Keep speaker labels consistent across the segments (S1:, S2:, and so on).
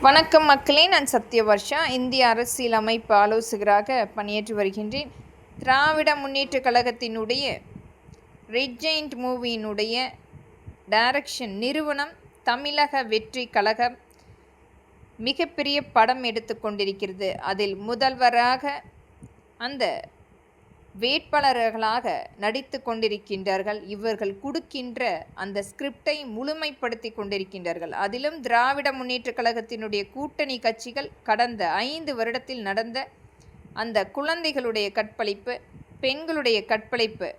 S1: வணக்கம் மக்களே, நான் சத்யவர்ஷா. இந்திய அரசியல் அமைப்பு ஆலோசகராக பணியாற்றி வருகின்றேன். திராவிட முன்னேற்ற கழகத்தினுடைய ரெட் ஜெயிண்ட் மூவியினுடைய டைரக்ஷன் நிறுவனம் தமிழக வெற்றி கழகம் மிகப்பெரிய படம் எடுத்து கொண்டிருக்கிறது. அதில் முதல்வராக அந்த வேட்பாளர்களாக நடித்து கொண்டிருக்கின்றார்கள். இவர்கள் கொடுக்கின்ற அந்த ஸ்கிரிப்டை முழுமைப்படுத்தி கொண்டிருக்கின்றார்கள். அதிலும் திராவிட முன்னேற்ற கழகத்தினுடைய கூட்டணி கட்சிகள் கடந்த 5 வருடத்தில் நடந்த அந்த குழந்தைகளுடைய கற்பழிப்பு, பெண்களுடைய கற்பழிப்பு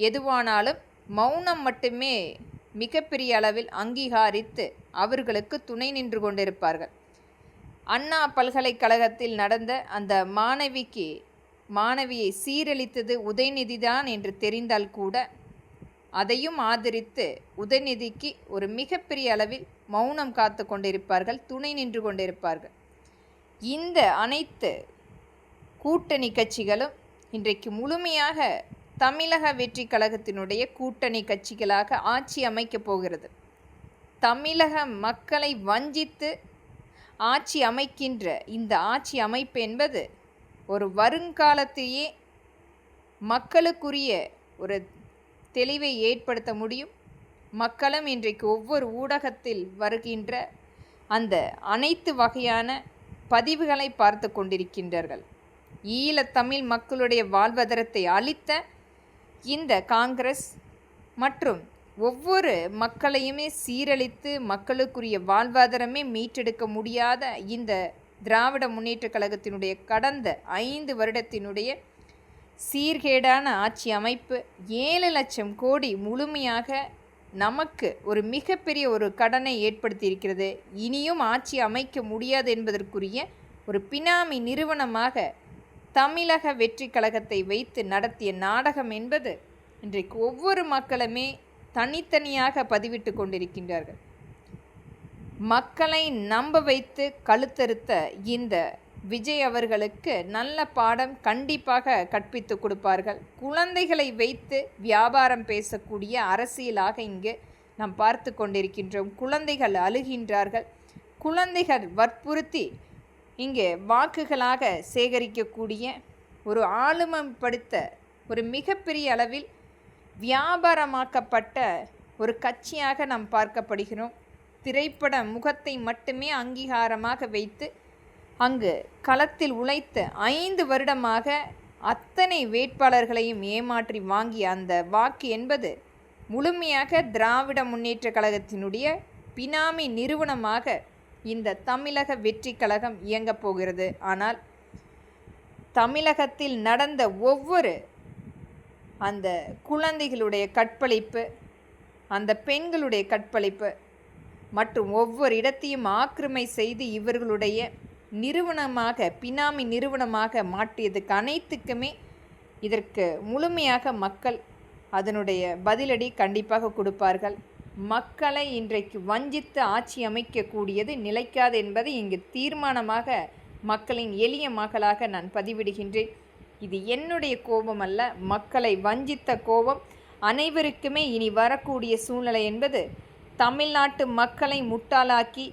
S1: எதுவானாலும் மௌனம் மட்டுமே மிகப்பெரிய அளவில் அங்கீகரித்து அவர்களுக்கு துணை நின்று கொண்டிருப்பார்கள். அண்ணா பல்கலைக்கழகத்தில் நடந்த அந்த மாணவியை சீரழித்தது உதயநிதிதான் என்று தெரிந்தால் கூட அதையும் ஆதரித்து உதயநிதிக்கு ஒரு மிகப்பெரிய அளவில் மௌனம் காத்து கொண்டிருப்பார்கள், துணை நின்று கொண்டிருப்பார்கள். இந்த அனைத்து கூட்டணி கட்சிகளும் இன்றைக்கு முழுமையாக தமிழக வெற்றி கழகத்தினுடைய கூட்டணி கட்சிகளாக ஆட்சி அமைக்கப் போகிறது. தமிழக மக்களை வஞ்சித்து ஆட்சி அமைக்கின்ற இந்த ஆட்சி அமைப்பு என்பது ஒரு வருங்காலத்தையே மக்களுக்குரிய ஒரு தெளிவை ஏற்படுத்த முடியும். மக்களும் இன்றைக்கு ஒவ்வொரு ஊடகத்தில் வருகின்ற அந்த அனைத்து வகையான பதிவுகளை பார்த்து கொண்டிருக்கின்றார்கள். ஈழத்தமிழ் மக்களுடைய வாழ்வாதாரத்தை அளித்த இந்த காங்கிரஸ் மற்றும் ஒவ்வொரு மக்களையுமே சீரழித்து மக்களுக்குரிய வாழ்வாதாரமே மீட்டெடுக்க முடியாத இந்த திராவிட முன்னேற்ற கழகத்தினுடைய கடந்த 5 வருடத்தினுடைய சீர்கேடான ஆட்சி அமைப்பு 7 லட்சம் கோடி முழுமையாக நமக்கு ஒரு மிகப்பெரிய ஒரு கடனை ஏற்படுத்தியிருக்கிறது. இனியும் ஆட்சி அமைக்க முடியாது என்பதற்குரிய ஒரு பினாமி நிறுவனமாக தமிழக வெற்றி கழகத்தை வைத்து நடத்திய நாடகம் என்பது இன்றைக்கு ஒவ்வொரு மக்களுமே தனித்தனியாக பதிவிட்டு கொண்டிருக்கின்றார்கள். மக்களை நம்ப வைத்து கழுத்தறுத்த இந்த விஜய் அவர்களுக்கு நல்ல பாடம் கண்டிப்பாக கற்பித்து கொடுப்பார்கள். குழந்தைகளை வைத்து வியாபாரம் பேசக்கூடிய அரசியலாக இங்கு நாம் பார்த்து கொண்டிருக்கின்றோம். குழந்தைகள் அழுகின்றார்கள். குழந்தைகள் வற்புறுத்தி இங்கே வாக்குகளாக சேகரிக்கக்கூடிய ஒரு ஆளுமைப்படுத்த ஒரு மிகப்பெரிய அளவில் வியாபாரமாக்கப்பட்ட ஒரு கட்சியாக நாம் பார்க்கப்படுகிறோம். திரைப்பட முகத்தை மட்டுமே அங்கீகாரமாக வைத்து அங்கு களத்தில் உழைத்த 5 வருடமாக அத்தனை வேட்பாளர்களையும் ஏமாற்றி வாங்கிய அந்த வாக்கு என்பது முழுமையாக திராவிட முன்னேற்ற கழகத்தினுடைய பினாமி நிறுவனமாக இந்த தமிழக வெற்றி கழகம் இயங்கப் போகிறது. ஆனால் தமிழகத்தில் நடந்த ஒவ்வொரு அந்த குழந்தைகளுடைய கற்பழிப்பு, அந்த பெண்களுடைய கற்பழிப்பு மற்றும் ஒவ்வொரு இடத்தையும் ஆக்கிரமை செய்து இவர்களுடைய நிறுவனமாக பினாமி நிறுவனமாக மாற்றியதுக்கு அனைத்துக்குமே இதற்கு முழுமையாக மக்கள் அதனுடைய பதிலடி கண்டிப்பாக கொடுப்பார்கள். மக்களை இன்றைக்கு வஞ்சித்து ஆட்சி அமைக்கக்கூடியது நிலைக்காது என்பதை இங்கு தீர்மானமாக மக்களின் எளிய மகளாக நான் பதிவிடுகின்றேன். இது என்னுடைய கோபம் அல்ல, மக்களை வஞ்சித்த கோபம். அனைவருக்குமே இனி வரக்கூடிய சூழ்நிலை என்பது தமிழ்நாட்டு மக்களை முட்டாளாக்கி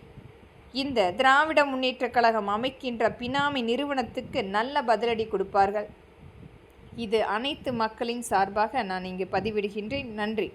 S1: இந்த திராவிட முன்னேற்ற கழகம் அமைக்கின்ற பினாமி நிறுவனத்துக்கு நல்ல பதிலடி கொடுப்பார்கள். இது அனைத்து மக்களின் சார்பாக நான் இங்கு பதிவிடுகின்றேன். நன்றி.